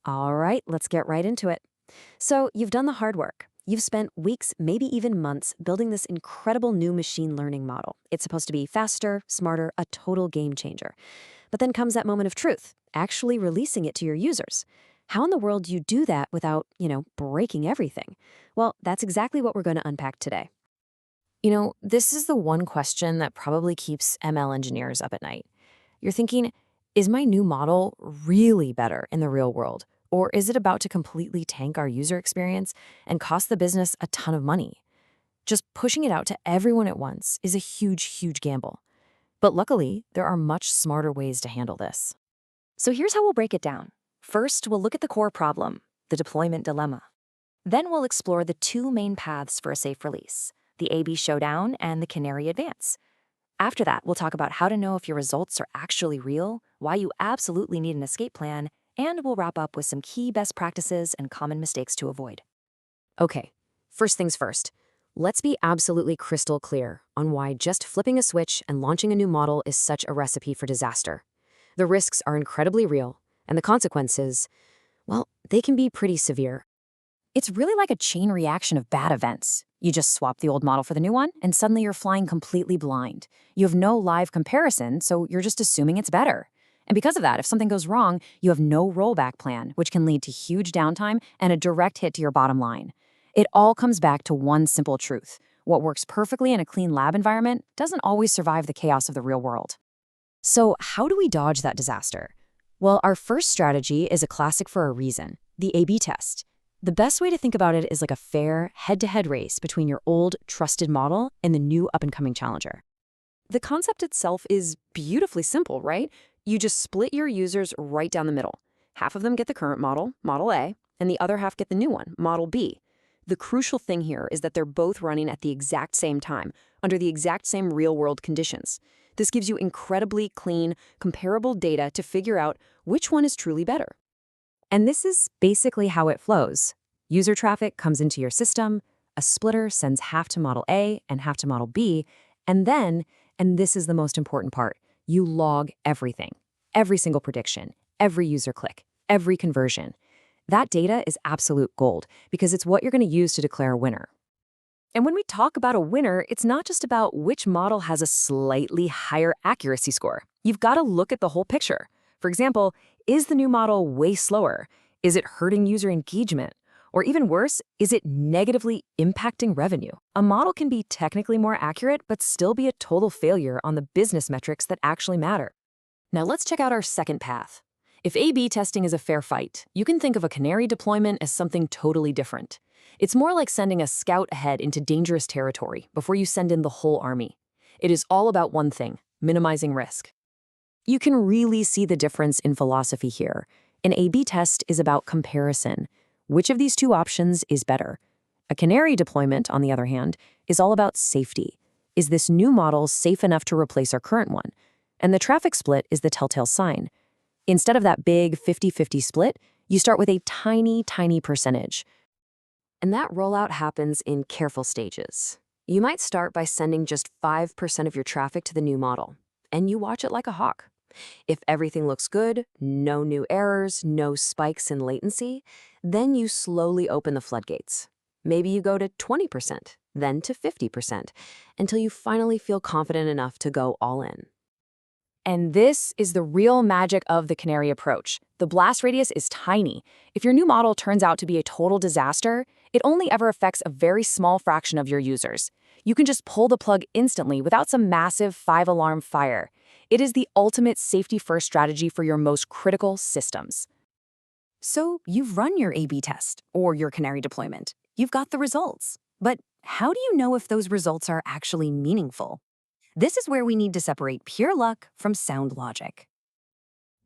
All right, let's get right into it. So, you've done the hard work. You've spent weeks, maybe even months, building this incredible new machine learning model. It's supposed to be faster, smarter, a total game changer. But then comes that moment of truth, actually releasing it to your users. How in the world do you do that without, breaking everything? Well, that's exactly what we're going to unpack today. This is the one question that probably keeps ML engineers up at night. You're thinking, is my new model really better in the real world? Or is it about to completely tank our user experience and cost the business a ton of money? Just pushing it out to everyone at once is a huge, huge gamble. But luckily, there are much smarter ways to handle this. So here's how we'll break it down. First, we'll look at the core problem, the deployment dilemma. Then we'll explore the two main paths for a safe release, the A/B showdown and the Canary advance. After that, we'll talk about how to know if your results are actually real, why you absolutely need an escape plan, and we'll wrap up with some key best practices and common mistakes to avoid. Okay, first things first. Let's be absolutely crystal clear on why just flipping a switch and launching a new model is such a recipe for disaster. The risks are incredibly real, and the consequences, well, they can be pretty severe. It's really like a chain reaction of bad events. You just swap the old model for the new one, and suddenly you're flying completely blind. You have no live comparison, so you're just assuming it's better. And because of that, if something goes wrong, you have no rollback plan, which can lead to huge downtime and a direct hit to your bottom line. It all comes back to one simple truth. What works perfectly in a clean lab environment doesn't always survive the chaos of the real world. So how do we dodge that disaster? Well, our first strategy is a classic for a reason, the A/B test. The best way to think about it is like a fair, head-to-head race between your old, trusted model and the new up-and-coming challenger. The concept itself is beautifully simple, right? You just split your users right down the middle. Half of them get the current model, Model A, and the other half get the new one, Model B. The crucial thing here is that they're both running at the exact same time, under the exact same real-world conditions. This gives you incredibly clean, comparable data to figure out which one is truly better. And this is basically how it flows. User traffic comes into your system, a splitter sends half to Model A and half to Model B, and then, and this is the most important part, you log everything. Every single prediction, every user click, every conversion. That data is absolute gold because it's what you're going to use to declare a winner. And when we talk about a winner, it's not just about which model has a slightly higher accuracy score. You've got to look at the whole picture. For example, is the new model way slower? Is it hurting user engagement? Or even worse, is it negatively impacting revenue? A model can be technically more accurate, but still be a total failure on the business metrics that actually matter. Now let's check out our second path. If A/B testing is a fair fight, you can think of a Canary deployment as something totally different. It's more like sending a scout ahead into dangerous territory before you send in the whole army. It is all about one thing, minimizing risk. You can really see the difference in philosophy here. An A/B test is about comparison. Which of these two options is better? A Canary deployment, on the other hand, is all about safety. Is this new model safe enough to replace our current one? And the traffic split is the telltale sign. Instead of that big 50-50 split, you start with a tiny, tiny percentage. And that rollout happens in careful stages. You might start by sending just 5% of your traffic to the new model, and you watch it like a hawk. If everything looks good, no new errors, no spikes in latency, then you slowly open the floodgates. Maybe you go to 20%, then to 50%, until you finally feel confident enough to go all in. And this is the real magic of the Canary approach. The blast radius is tiny. If your new model turns out to be a total disaster, it only ever affects a very small fraction of your users. You can just pull the plug instantly without some massive 5-alarm fire. It is the ultimate safety-first strategy for your most critical systems. So you've run your A/B test or your Canary deployment. You've got the results. But how do you know if those results are actually meaningful? This is where we need to separate pure luck from sound logic.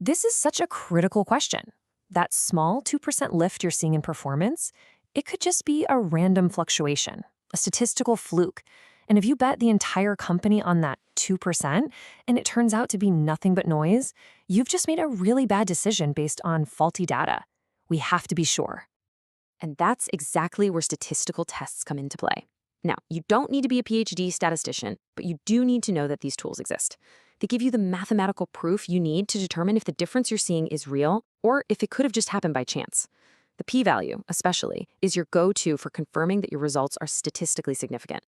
This is such a critical question. That small 2% lift you're seeing in performance, it could just be a random fluctuation, a statistical fluke. And if you bet the entire company on that 2% and it turns out to be nothing but noise, you've just made a really bad decision based on faulty data. We have to be sure. And that's exactly where statistical tests come into play. Now, you don't need to be a PhD statistician, but you do need to know that these tools exist. They give you the mathematical proof you need to determine if the difference you're seeing is real or if it could have just happened by chance. The p-value, especially, is your go-to for confirming that your results are statistically significant.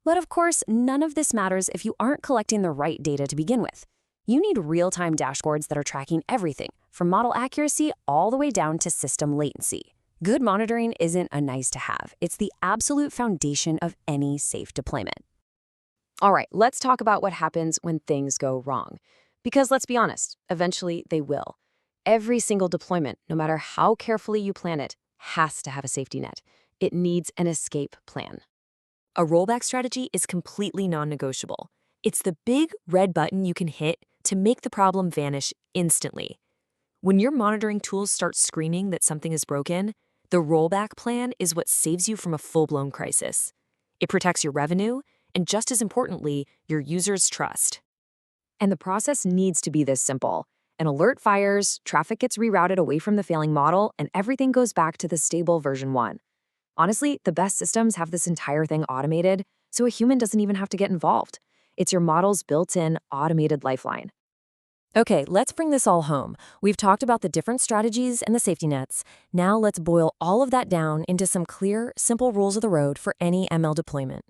But of course, none of this matters if you aren't collecting the right data to begin with. You need real-time dashboards that are tracking everything, from model accuracy all the way down to system latency. Good monitoring isn't a nice-to-have. It's the absolute foundation of any safe deployment. All right, let's talk about what happens when things go wrong. Because let's be honest, eventually they will. Every single deployment, no matter how carefully you plan it, has to have a safety net. It needs an escape plan. A rollback strategy is completely non-negotiable. It's the big red button you can hit to make the problem vanish instantly. When your monitoring tools start screaming that something is broken, the rollback plan is what saves you from a full-blown crisis. It protects your revenue, and just as importantly, your users' trust. And the process needs to be this simple. An alert fires, traffic gets rerouted away from the failing model, and everything goes back to the stable version 1. Honestly, the best systems have this entire thing automated, so a human doesn't even have to get involved. It's your model's built-in, automated lifeline. Okay, let's bring this all home. We've talked about the different strategies and the safety nets. Now let's boil all of that down into some clear, simple rules of the road for any ML deployment.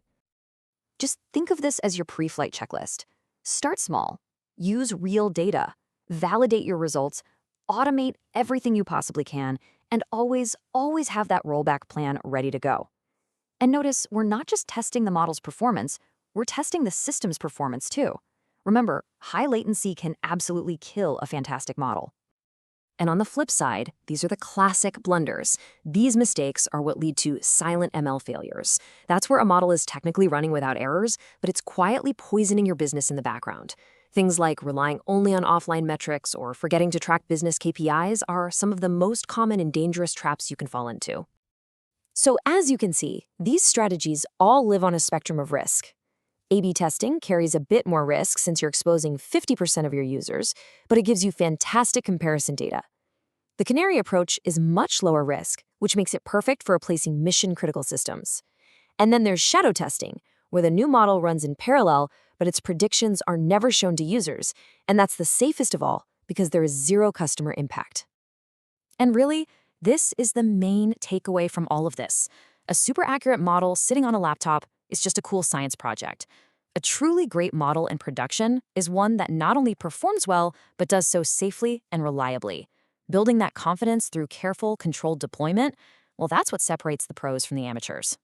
Just think of this as your pre-flight checklist. Start small. Use real data. Validate your results. Automate everything you possibly can. And always have that rollback plan ready to go. And notice, we're not just testing the model's performance, we're testing the system's performance too. Remember, high latency can absolutely kill a fantastic model. And on the flip side, these are the classic blunders. These mistakes are what lead to silent ML failures. That's where a model is technically running without errors, but it's quietly poisoning your business in the background. Things like relying only on offline metrics or forgetting to track business KPIs are some of the most common and dangerous traps you can fall into. So as you can see, these strategies all live on a spectrum of risk. A/B testing carries a bit more risk since you're exposing 50% of your users, but it gives you fantastic comparison data. The Canary approach is much lower risk, which makes it perfect for replacing mission-critical systems. And then there's shadow testing, where the new model runs in parallel, but its predictions are never shown to users, and that's the safest of all because there is zero customer impact. And really, this is the main takeaway from all of this. A super accurate model sitting on a laptop is just a cool science project. A truly great model in production is one that not only performs well, but does so safely and reliably. Building that confidence through careful, controlled deployment, well, that's what separates the pros from the amateurs.